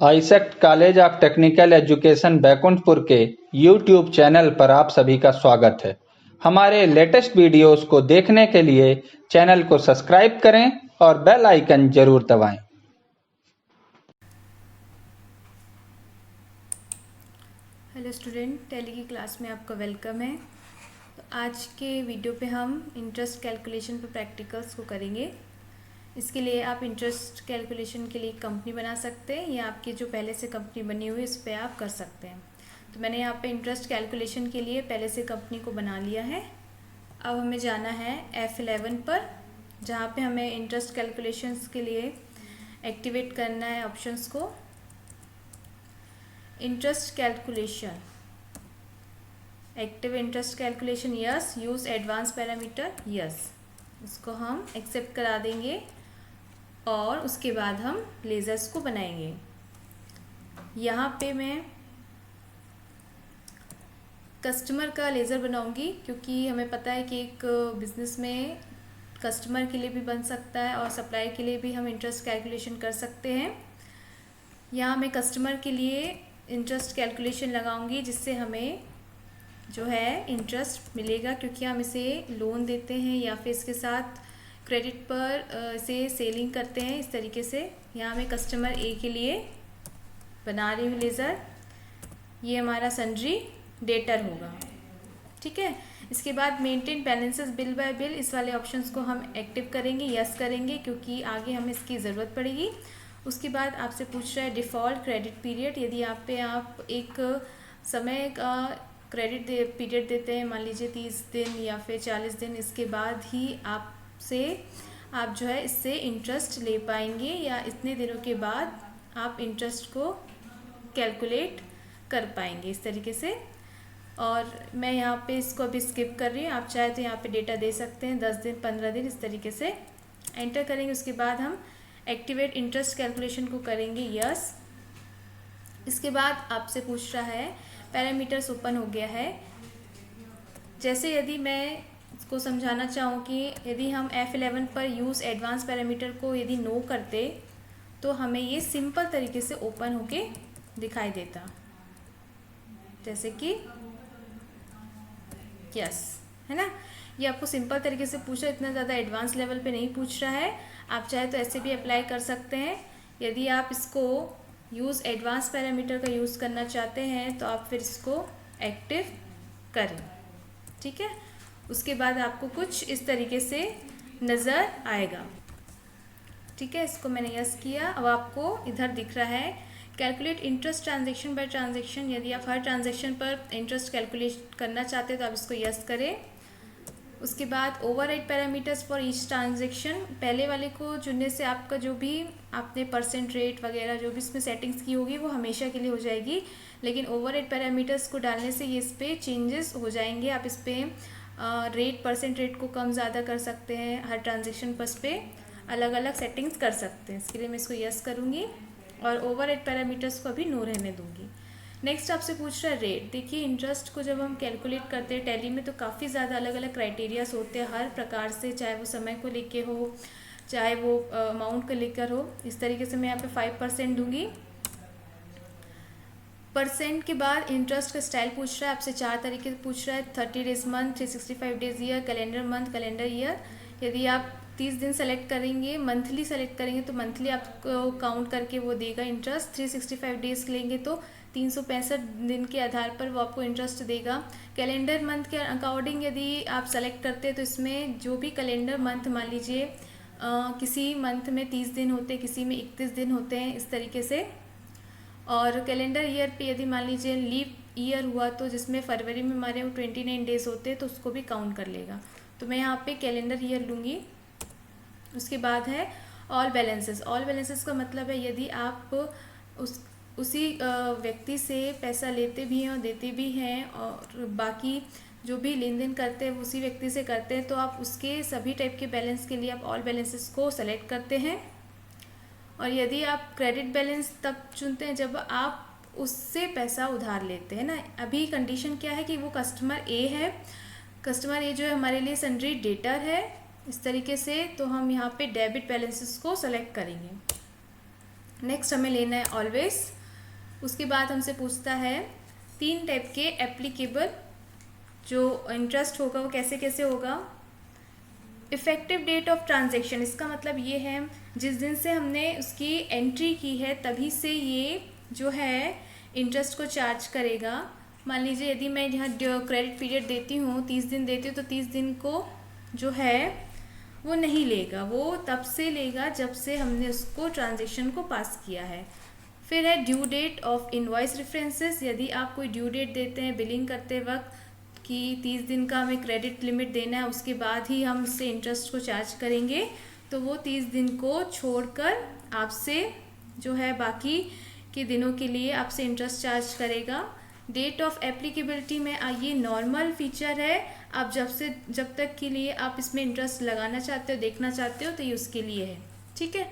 AISECT college of technical education Baikunthpur के YouTube channel पर आप सभी का स्वागत है। हमारे लेटेस्ट वीडियोस को देखने के लिए चैनल को सब्सक्राइब करें और बेल आइकन जरूर दबाएं। हेलो स्टूडेंट, टैली की क्लास में आपका वेलकम है। तो आज के वीडियो पे हम इंटरेस्ट कैलकुलेशन पर प्रैक्टिकल्स को करेंगे। इसके लिए आप इंटरेस्ट कैलकुलेशन के लिए कंपनी बना सकते हैं या आपकी जो पहले से कंपनी बनी हुई है उस पर आप कर सकते हैं। तो मैंने यहाँ पे इंटरेस्ट कैलकुलेशन के लिए पहले से कंपनी को बना लिया है। अब हमें जाना है F11 पर, जहाँ पे हमें इंटरेस्ट कैलकुलेशंस के लिए एक्टिवेट करना है ऑप्शंस को। Interest calculation, active interest calculation yes, use advance parameter yes, इसको हम एक्सेप्ट करा देंगे और उसके बाद हम लेज़र्स को बनाएंगे। यहाँ पे मैं कस्टमर का लेज़र बनाऊंगी, क्योंकि हमें पता है कि एक बिज़नेस में कस्टमर के लिए भी बन सकता है और सप्लायर के लिए भी हम इंटरेस्ट कैलकुलेशन कर सकते हैं। यहाँ मैं कस्टमर के लिए इंटरेस्ट कैलकुलेशन लगाऊंगी, जिससे हमें जो है इंटरेस्ट मिलेगा, क्योंकि हम इसे लोन देते हैं या फिर इसके साथ क्रेडिट पर इसे सेलिंग करते हैं। इस तरीके से यहाँ मैं कस्टमर ए के लिए बना रही हूँ लेज़र। ये हमारा सन्ड्री डेटर होगा, ठीक है। इसके बाद maintain balances bill bye bill, इस वाले ऑप्शंस को हम एक्टिव करेंगे, यस करेंगे, क्योंकि आगे हमें इसकी ज़रूरत पड़ेगी। उसके बाद आपसे पूछ रहा है डिफ़ॉल्ट क्रेडिट पीरियड। यदि आप एक समय का क्रेडिट पीरियड देते हैं, मान लीजिए 30 दिन या फिर 40 दिन, इसके बाद ही आप जो है इससे इंटरेस्ट ले पाएंगे, या इतने दिनों के बाद आप इंटरेस्ट को कैलकुलेट कर पाएंगे इस तरीके से। और मैं यहाँ पे इसको अभी स्किप कर रही हूँ। आप चाहे तो यहाँ पे डेटा दे सकते हैं 10 दिन 15 दिन, इस तरीके से एंटर करेंगे। उसके बाद हम एक्टिवेट इंटरेस्ट कैलकुलेशन को करेंगे यस। इसके बाद आपसे पूछ रहा है पैरामीटर्स ओपन हो गया है। जैसे यदि मैं इसको समझाना चाहूँ कि यदि हम F11 पर यूज़ एडवांस पैरामीटर को यदि नो करते तो हमें ये सिंपल तरीके से ओपन होके दिखाई देता, जैसे कि यस, है ना। ये आपको सिंपल तरीके से पूछा, इतना ज़्यादा एडवांस लेवल पे नहीं पूछ रहा है। आप चाहे तो ऐसे भी अप्लाई कर सकते हैं। यदि आप इसको यूज़ एडवांस पैरामीटर का यूज़ करना चाहते हैं तो आप फिर इसको एक्टिव करें, ठीक है। उसके बाद आपको कुछ इस तरीके से नज़र आएगा, ठीक है। इसको मैंने यस किया। अब आपको इधर दिख रहा है calculate interest transaction by transaction. यदि आप हर ट्रांजेक्शन पर इंटरेस्ट कैलकुलेट करना चाहते हैं तो आप इसको यस करें। उसके बाद override parameters for each transaction, पहले वाले को चुनने से आपका जो भी आपने परसेंट रेट वगैरह जो भी इसमें सेटिंग्स की होगी वो हमेशा के लिए हो जाएगी, लेकिन ओवरराइड पैरामीटर्स को डालने से ये इस पर चेंजेस हो जाएंगे। आप इस पर रेट, परसेंट रेट को कम ज़्यादा कर सकते हैं, हर ट्रांजेक्शन पर इस पर अलग अलग सेटिंग्स कर सकते हैं। इसके लिए मैं इसको यस करूँगी और ओवरराइड पैरामीटर्स को अभी नो रहने दूँगी। नेक्स्ट आपसे पूछ रहा है रेट। देखिए, इंटरेस्ट को जब हम कैलकुलेट करते हैं टैली में तो काफ़ी ज़्यादा अलग अलग क्राइटेरियाज होते हैं हर प्रकार से, चाहे वो समय को लेके हो, चाहे वो अमाउंट को लेकर हो। इस तरीके से मैं यहाँ पे 5% दूंगी। परसेंट के बाद इंटरेस्ट का स्टाइल पूछ रहा है आपसे, 4 तरीके से पूछ रहा है, 30 days month, 365 days year, calendar month, calendar year. यदि आप 30 दिन सेलेक्ट करेंगे, मंथली सेलेक्ट करेंगे तो मंथली आपको काउंट करके वो देगा इंटरेस्ट। 365 डेज लेंगे तो 365 दिन के आधार पर वो आपको इंटरेस्ट देगा। कैलेंडर मंथ के अकॉर्डिंग यदि आप सेलेक्ट करते हैं तो इसमें जो भी कैलेंडर मंथ, मान लीजिए किसी मंथ में 30 दिन होते हैं, किसी में 31 दिन होते हैं, इस तरीके से। और कैलेंडर ईयर पे यदि मान लीजिए लीप ईयर हुआ तो जिसमें फरवरी में हमारे 29 डेज होते हैं तो उसको भी काउंट कर लेगा। तो मैं यहाँ पे कैलेंडर ईयर लूँगी। उसके बाद है ऑल बैलेंसेस। ऑल बैलेंसेस का मतलब है यदि आप उसी व्यक्ति से पैसा लेते भी हैं और देते भी हैं और बाकी जो भी लेन देन करते हैं उसी व्यक्ति से करते हैं, तो आप उसके सभी टाइप के बैलेंस के लिए आप ऑल बैलेंसेस को सेलेक्ट करते हैं। और यदि आप क्रेडिट बैलेंस तब चुनते हैं जब आप उससे पैसा उधार लेते हैं ना। अभी कंडीशन क्या है कि वो कस्टमर ए है, कस्टमर ए जो है हमारे लिए सन्ड्री डेटर है, इस तरीके से। तो हम यहाँ पे डेबिट बैलेंसेस को सेलेक्ट करेंगे। नेक्स्ट हमें लेना है ऑलवेज। उसके बाद हमसे पूछता है 3 टाइप के एप्लीकेबल जो इंटरेस्ट होगा वो कैसे कैसे होगा। इफ़ेक्टिव डेट ऑफ ट्रांजैक्शन, इसका मतलब ये है जिस दिन से हमने उसकी एंट्री की है तभी से ये जो है इंटरेस्ट को चार्ज करेगा। मान लीजिए यदि मैं यहाँ क्रेडिट पीरियड देती हूँ 30 दिन देती हूँ तो 30 दिन को जो है वो नहीं लेगा, वो तब से लेगा जब से हमने उसको ट्रांजैक्शन को पास किया है। फिर है due date of invoice references, यदि आप कोई ड्यू डेट देते हैं बिलिंग करते वक्त कि 30 दिन का हमें क्रेडिट लिमिट देना है, उसके बाद ही हम उससे इंटरेस्ट को चार्ज करेंगे, तो वो 30 दिन को छोड़कर आपसे जो है बाकी के दिनों के लिए आपसे इंटरेस्ट चार्ज करेगा। डेट ऑफ एप्लीकेबिलिटी में ये नॉर्मल फीचर है, आप जब तक के लिए आप इसमें इंटरेस्ट लगाना चाहते हो, देखना चाहते हो, तो ये उसके लिए है। ठीक है,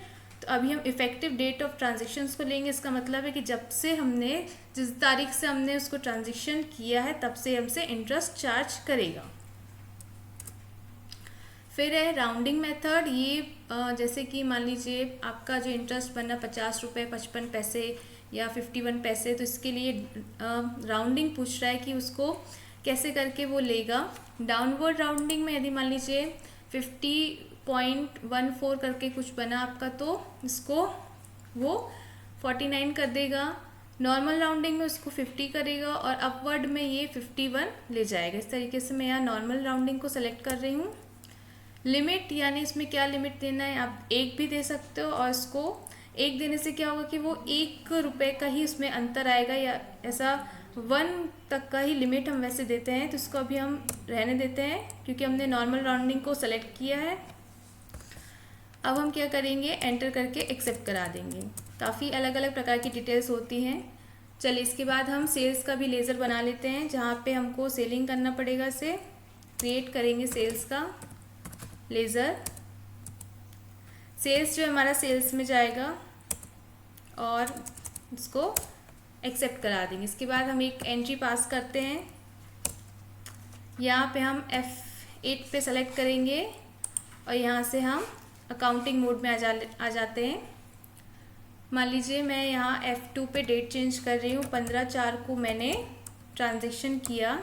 तो अभी हम इफ़ेक्टिव डेट ऑफ ट्रांजेक्शन्स को लेंगे। इसका मतलब है कि जब से हमने जिस तारीख से हमने उसको ट्रांजेक्शन किया है तब से हमसे इंटरेस्ट चार्ज करेगा। फिर है राउंडिंग मेथड, ये जैसे कि मान लीजिए आपका जो इंटरेस्ट बना 50 रुपये 55 पैसे या 51 पैसे, तो इसके लिए राउंडिंग पूछ रहा है कि उसको कैसे करके वो लेगा। डाउनवर्ड राउंडिंग में यदि मान लीजिए 50.14 करके कुछ बना आपका, तो इसको वो 49 कर देगा। नॉर्मल राउंडिंग में उसको 50 करेगा और अपवर्ड में ये 51 ले जाएगा। इस तरीके से मैं यहाँ नॉर्मल राउंडिंग को सेलेक्ट कर रही हूँ। लिमिट, यानी इसमें क्या लिमिट देना है, आप 1 भी दे सकते हो, और इसको 1 देने से क्या होगा कि वो 1 रुपये का ही उसमें अंतर आएगा, या ऐसा 1 तक का ही लिमिट हम वैसे देते हैं, तो इसको अभी हम रहने देते हैं क्योंकि हमने नॉर्मल राउंडिंग को सेलेक्ट किया है। अब हम क्या करेंगे, एंटर करके एक्सेप्ट करा देंगे। काफ़ी अलग अलग प्रकार की डिटेल्स होती हैं। चलिए इसके बाद हम सेल्स का भी लेज़र बना लेते हैं, जहाँ पे हमको सेलिंग करना पड़ेगा। इसे क्रिएट करेंगे सेल्स का लेज़र। सेल्स जो हमारा सेल्स में जाएगा और इसको एक्सेप्ट करा देंगे। इसके बाद हम एक एंट्री पास करते हैं। यहाँ पे हम F8 पे सेलेक्ट करेंगे और यहाँ से हम अकाउंटिंग मोड में आ जाते हैं। मान लीजिए मैं यहाँ F2 पे डेट चेंज कर रही हूँ। 15/4 को मैंने ट्रांजैक्शन किया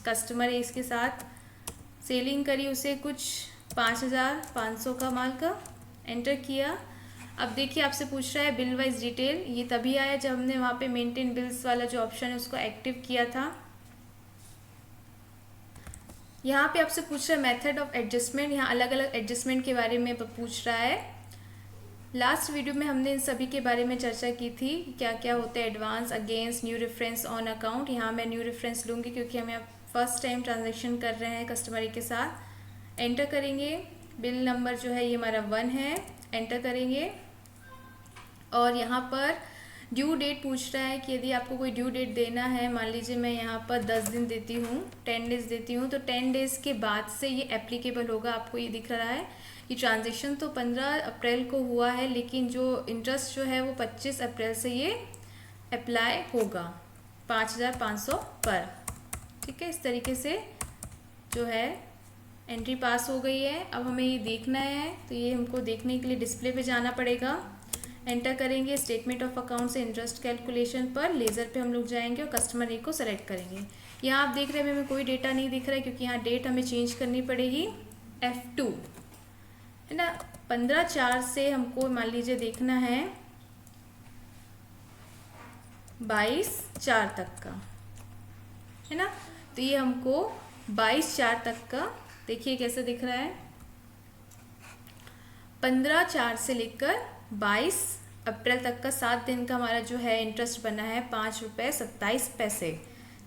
कस्टमर ए के साथ, सेलिंग करी उसे कुछ 5500 का माल का, एंटर किया। अब देखिए आपसे पूछ रहा है बिल वाइज डिटेल, ये तभी आया जब हमने वहाँ पे मेंटेन बिल्स वाला जो ऑप्शन है उसको एक्टिव किया था। यहाँ पे आपसे पूछ रहा है मेथड ऑफ एडजस्टमेंट, यहाँ अलग अलग एडजस्टमेंट के बारे में पूछ रहा है। लास्ट वीडियो में हमने इन सभी के बारे में चर्चा की थी, क्या क्या होता है advance, against, new reference, on account. यहाँ मैं न्यू रेफरेंस लूँगी क्योंकि हम यहाँ फर्स्ट टाइम ट्रांजेक्शन कर रहे हैं कस्टमर के साथ। एंटर करेंगे, बिल नंबर जो है ये हमारा 1 है, एंटर करेंगे। और यहाँ पर ड्यू डेट पूछ रहा है कि यदि आपको कोई ड्यू डेट देना है, मान लीजिए मैं यहाँ पर 10 दिन देती हूँ, 10 डेज़ देती हूँ, तो 10 डेज़ के बाद से ये एप्लीकेबल होगा। आपको ये दिख रहा है कि ट्रांजेक्शन तो 15 अप्रैल को हुआ है, लेकिन जो इंटरेस्ट जो है वो 25 अप्रैल से ये अप्लाई होगा 5500 पर। ठीक है, इस तरीके से जो है एंट्री पास हो गई है। अब हमें ये देखना है, तो ये हमको देखने के लिए डिस्प्ले पे जाना पड़ेगा। एंटर करेंगे, स्टेटमेंट ऑफ अकाउंट से इंटरेस्ट कैलकुलेशन पर लेज़र पे हम लोग जाएंगे और कस्टमर ए को सेलेक्ट करेंगे। यहाँ आप देख रहे हैं हमें कोई डेटा नहीं दिख रहा है क्योंकि यहाँ डेट हमें चेंज करनी पड़ेगी। F2 है ना, 15/4 से हमको मान लीजिए देखना है 22/4 तक का, है ना। तो ये हमको 22/4 तक का देखिए कैसे दिख रहा है। 15/4 से लेकर 22 अप्रैल तक का 7 दिन का हमारा जो है इंटरेस्ट बना है 5 रुपये 27 पैसे।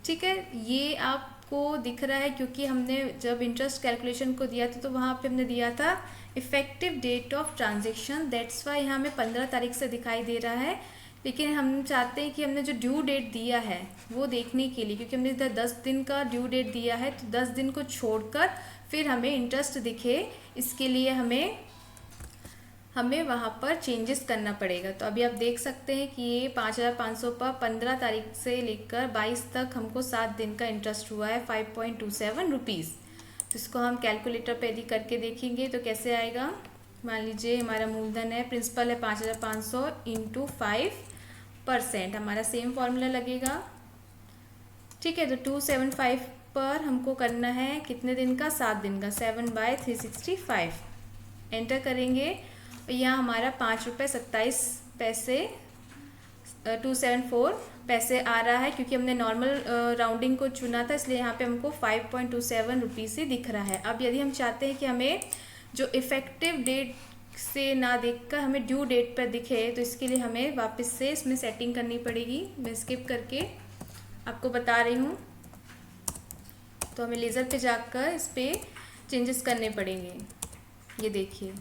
ठीक है, ये आपको दिख रहा है क्योंकि हमने जब इंटरेस्ट कैलकुलेशन को दिया था तो वहाँ पे हमने दिया था effective date of transaction, that's why यहाँ हमें 15 तारीख से दिखाई दे रहा है। लेकिन हम चाहते हैं कि हमने जो ड्यू डेट दिया है वो देखने के लिए, क्योंकि हमने इधर 10 दिन का ड्यू डेट दिया है, तो 10 दिन को छोड़कर फिर हमें इंटरेस्ट दिखे, इसके लिए हमें वहाँ पर चेंजेस करना पड़ेगा। तो अभी आप देख सकते हैं कि ये 5500 पर 15 तारीख से लेकर 22 तक हमको 7 दिन का इंटरेस्ट हुआ है 5.27 रुपीज़। तो इसको हम कैलकुलेटर पे यदि करके देखेंगे तो कैसे आएगा, मान लीजिए हमारा मूलधन है, प्रिंसिपल है 5,500 इंटू 5% हमारा सेम फॉर्मूला लगेगा। ठीक है, तो 275 पर हमको करना है कितने दिन का, 7 दिन का, 7/365 एंटर करेंगे। और यहाँ हमारा 5 रुपये 27 पैसे 274 पैसे आ रहा है, क्योंकि हमने नॉर्मल राउंडिंग को चुना था, इसलिए यहाँ पे हमको 5.27 रुपीज़ ही दिख रहा है। अब यदि हम चाहते हैं कि हमें जो इफ़ेक्टिव डेट से ना देखकर हमें ड्यू डेट पर दिखे, तो इसके लिए हमें वापस से इसमें सेटिंग करनी पड़ेगी। मैं स्किप करके आपको बता रही हूँ। तो हमें लेज़र पे जाकर इस पर चेंजेस करने पड़ेंगे। ये देखिए,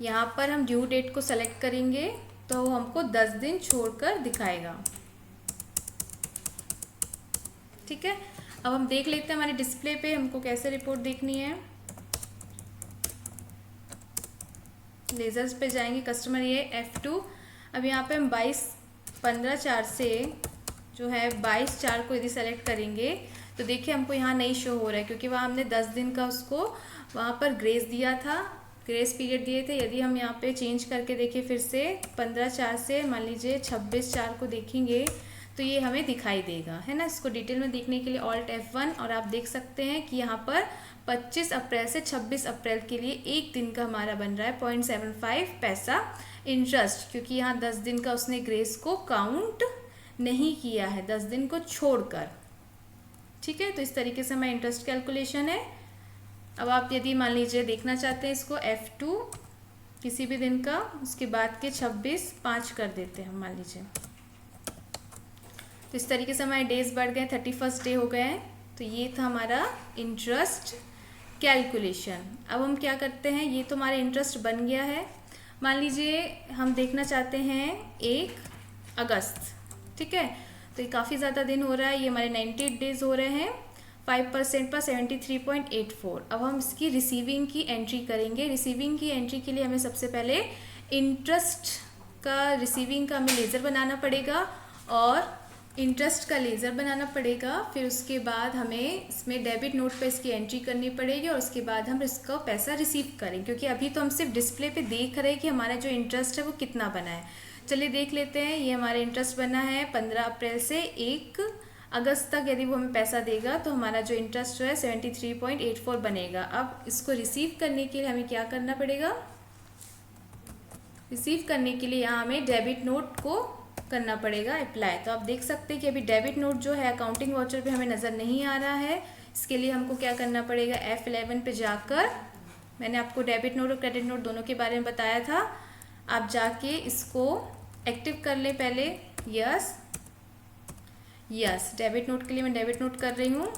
यहाँ पर हम ड्यू डेट को सेलेक्ट करेंगे तो वो हमको 10 दिन छोड़कर दिखाएगा। ठीक है, अब हम देख लेते हैं हमारे डिस्प्ले पे हमको कैसे रिपोर्ट देखनी है। लेजर्स पे जाएंगे, कस्टमर ये F2। अब यहाँ पे हम 22/15/4 से जो है 22/4 को यदि सेलेक्ट करेंगे तो देखिए हमको यहाँ नहीं शो हो रहा है, क्योंकि वहाँ हमने 10 दिन का उसको वहाँ पर ग्रेस दिया था, ग्रेस पीरियड दिए थे। यदि हम यहाँ पे चेंज करके देखें फिर से 15/4 से मान लीजिए 26/4 को देखेंगे तो ये हमें दिखाई देगा, है ना। इसको डिटेल में देखने के लिए Alt F1, और आप देख सकते हैं कि यहाँ पर 25 अप्रैल से 26 अप्रैल के लिए एक दिन का हमारा बन रहा है 0.75 पैसा इंटरेस्ट, क्योंकि यहाँ 10 दिन का उसने ग्रेस को काउंट नहीं किया है, 10 दिन को छोड़कर। ठीक है, तो इस तरीके से हमारा इंटरेस्ट कैलकुलेशन है। अब आप यदि मान लीजिए देखना चाहते हैं इसको F2 किसी भी दिन का, उसके बाद के 26/5 कर देते हैं मान लीजिए, तो इस तरीके से हमारे डेज बढ़ गए, 31 डे हो गए हैं। तो ये था हमारा इंटरेस्ट कैलकुलेशन। अब हम क्या करते हैं, ये तो हमारा इंटरेस्ट बन गया है। मान लीजिए हम देखना चाहते हैं 1 अगस्त। ठीक है, तो ये काफ़ी ज़्यादा दिन हो रहा है, ये हमारे 98 डेज हो रहे हैं। 5% पर 73.84। अब हम इसकी रिसीविंग की एंट्री करेंगे। रिसीविंग की एंट्री के लिए हमें सबसे पहले इंटरेस्ट का, रिसीविंग का हमें लेज़र बनाना पड़ेगा और इंटरेस्ट का लेज़र बनाना पड़ेगा। फिर उसके बाद हमें इसमें डेबिट नोट पे इसकी एंट्री करनी पड़ेगी और उसके बाद हम इसका पैसा रिसीव करें, क्योंकि अभी तो हम सिर्फ डिस्प्ले पे देख रहे हैं कि हमारा जो इंटरेस्ट है वो कितना बना है। चलिए देख लेते हैं। ये हमारा इंटरेस्ट बना है 15 अप्रैल से 1 अगस्त तक। यदि वो हमें पैसा देगा तो हमारा जो इंटरेस्ट जो है 73.84 बनेगा। अब इसको रिसीव करने के लिए हमें क्या करना पड़ेगा, रिसीव करने के लिए यहाँ हमें डेबिट नोट को करना पड़ेगा अप्लाई। तो आप देख सकते हैं कि अभी डेबिट नोट जो है अकाउंटिंग वाउचर पे हमें नज़र नहीं आ रहा है। इसके लिए हमको क्या करना पड़ेगा, F11 पे जाकर, मैंने आपको डेबिट नोट और क्रेडिट नोट दोनों के बारे में बताया था, आप जाके इसको एक्टिव कर लें पहले। यस, डेबिट नोट के लिए मैं डेबिट नोट कर रही हूँ।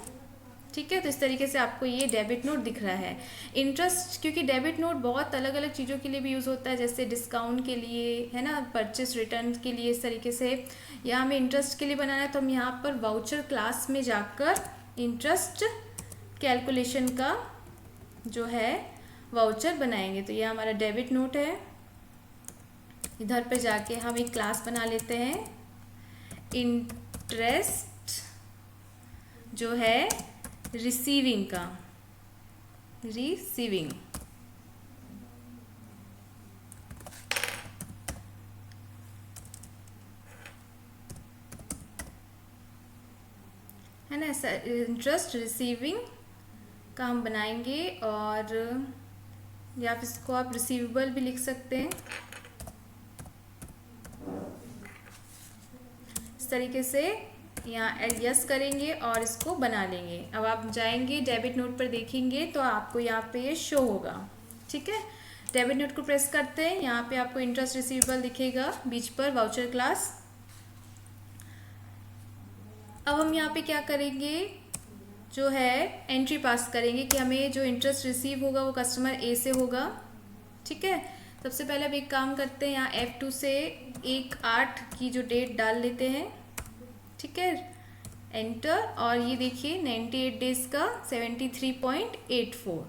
ठीक है, तो इस तरीके से आपको ये डेबिट नोट दिख रहा है। इंटरेस्ट, क्योंकि डेबिट नोट बहुत अलग अलग चीज़ों के लिए भी यूज़ होता है, जैसे डिस्काउंट के लिए, है ना, परचेस रिटर्न के लिए। इस तरीके से यहाँ हमें इंटरेस्ट के लिए बनाना है, तो हम यहाँ पर वाउचर क्लास में जाकर इंटरेस्ट कैलकुलेशन का जो है वाउचर बनाएंगे। तो यह हमारा डेबिट नोट है। इधर पे जाके हम एक क्लास बना लेते हैं, इंटरेस्ट जो है रिसीविंग का, रिसीविंग। है ना, ऐसा इंटरेस्ट रिसीविंग का हम बनाएंगे। और या फिर इसको आप रिसीवेबल भी लिख सकते हैं। इस तरीके से यहाँ यस करेंगे और इसको बना लेंगे। अब आप जाएंगे डेबिट नोट पर देखेंगे तो आपको यहाँ पे ये शो होगा। ठीक है, डेबिट नोट को प्रेस करते हैं, यहाँ पे आपको इंटरेस्ट रिसीवेबल दिखेगा बीच पर, वाउचर क्लास। अब हम यहाँ पे क्या करेंगे, जो है एंट्री पास करेंगे कि हमें जो इंटरेस्ट रिसीव होगा वो कस्टमर ए से होगा। ठीक है, सबसे पहले अब एक काम करते हैं, यहाँ F2 से 1/8 की जो डेट डाल लेते हैं। ठीक है, एंटर। और ये देखिए 98 डेज का 73.84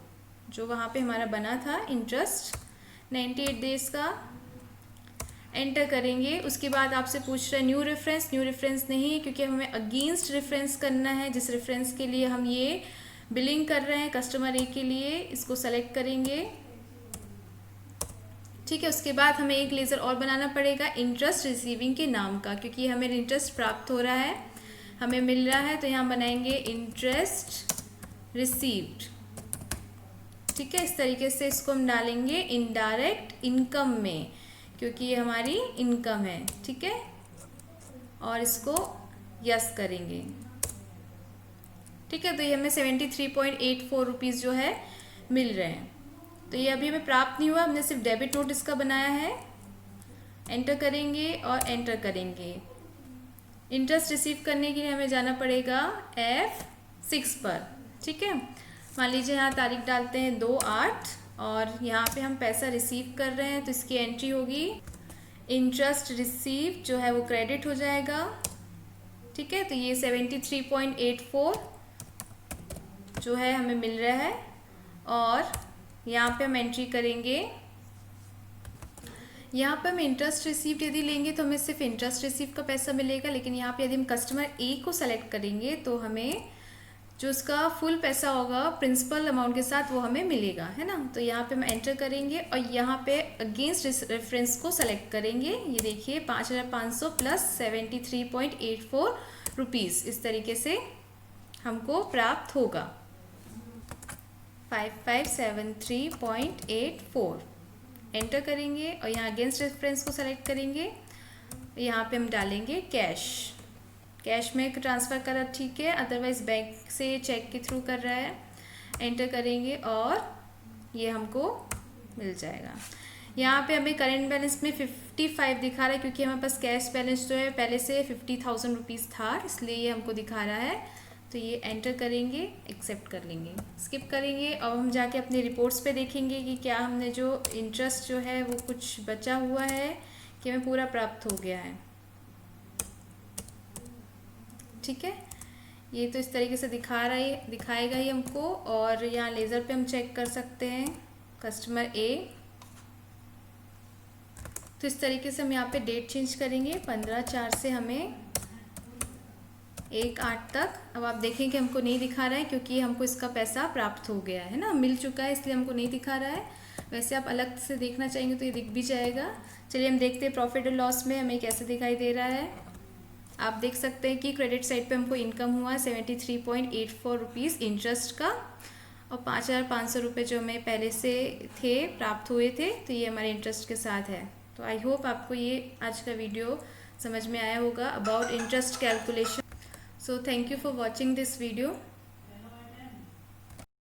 जो वहाँ पे हमारा बना था इंटरेस्ट, 98 डेज का एंटर करेंगे। उसके बाद आपसे पूछ रहा है न्यू रेफरेंस। न्यू रेफरेंस नहीं, क्योंकि हमें अगेंस्ट रेफरेंस करना है, जिस रेफरेंस के लिए हम ये बिलिंग कर रहे हैं कस्टमर ए के लिए। इसको सेलेक्ट करेंगे ठीक है, उसके बाद हमें एक लेज़र और बनाना पड़ेगा इंटरेस्ट रिसीविंग के नाम का, क्योंकि हमें इंटरेस्ट प्राप्त हो रहा है, हमें मिल रहा है, तो यहाँ बनाएंगे इंटरेस्ट रिसीव्ड। ठीक है, इस तरीके से इसको हम डालेंगे इनडायरेक्ट इनकम में, क्योंकि ये हमारी इनकम है। ठीक है, और इसको यस करेंगे। ठीक है, तो ये हमें 73.84 रुपीज़ जो है मिल रहे हैं। तो ये अभी हमें प्राप्त नहीं हुआ, हमने सिर्फ डेबिट नोट इसका बनाया है। एंटर करेंगे और एंटर करेंगे। इंटरेस्ट रिसीव करने के लिए हमें जाना पड़ेगा F6 पर। ठीक है, मान लीजिए यहाँ तारीख डालते हैं 2/8 और यहाँ पे हम पैसा रिसीव कर रहे हैं, तो इसकी एंट्री होगी इंटरेस्ट रिसीव जो है वो क्रेडिट हो जाएगा। ठीक है, तो ये 73.84 जो है हमें मिल रहा है, और यहाँ पे हम एंट्री करेंगे। यहाँ पे हम इंटरेस्ट रिसीव्ड यदि लेंगे तो हमें सिर्फ इंटरेस्ट रिसीव का पैसा मिलेगा, लेकिन यहाँ पे यदि हम कस्टमर ए को सेलेक्ट करेंगे तो हमें जो उसका फुल पैसा होगा प्रिंसिपल अमाउंट के साथ वो हमें मिलेगा, है ना। तो यहाँ पे हम एंटर करेंगे और यहाँ पे अगेंस्ट रेफरेंस को सेलेक्ट करेंगे। ये देखिए 5,500 प्लस 73.84 रुपीज़, इस तरीके से हमको प्राप्त होगा 5573.84। एंटर करेंगे और यहाँ अगेंस्ट रेफरेंस को सेलेक्ट करेंगे। यहाँ पे हम डालेंगे कैश में ट्रांसफ़र करा, ठीक है, अदरवाइज़ बैंक से चेक के थ्रू कर रहा है। एंटर करेंगे और ये हमको मिल जाएगा। यहाँ पे हमें करेंट बैलेंस में 55 दिखा रहा है, क्योंकि हमारे पास कैश बैलेंस जो है पहले से 50,000 रुपीज़ था, इसलिए ये हमको दिखा रहा है। तो ये एंटर करेंगे, एक्सेप्ट कर लेंगे, स्किप करेंगे। अब हम जाके अपने रिपोर्ट्स पे देखेंगे कि क्या हमने जो इंटरेस्ट जो है वो कुछ बचा हुआ है कि हमें पूरा प्राप्त हो गया है। ठीक है, ये तो इस तरीके से दिखाएगा ही हमको। और यहाँ लेज़र पे हम चेक कर सकते हैं कस्टमर ए। तो इस तरीके से हम यहाँ पे डेट चेंज करेंगे 15/4 से हमें 1/8 तक। अब आप देखें कि हमको नहीं दिखा रहा है, क्योंकि हमको इसका पैसा प्राप्त हो गया है ना, मिल चुका है, इसलिए हमको नहीं दिखा रहा है। वैसे आप अलग से देखना चाहेंगे तो ये दिख भी जाएगा। चलिए हम देखते हैं प्रॉफिट और लॉस में हमें कैसे दिखाई दे रहा है। आप देख सकते हैं कि क्रेडिट साइड पे हमको इनकम हुआ 73.84 रुपीज़ इंटरेस्ट का, और 5,500 रुपये जो हमें पहले से थे प्राप्त हुए थे, तो ये हमारे इंटरेस्ट के साथ है। तो आई होप आपको ये आज का वीडियो समझ में आया होगा about interest calculation. So thank you for watching this video.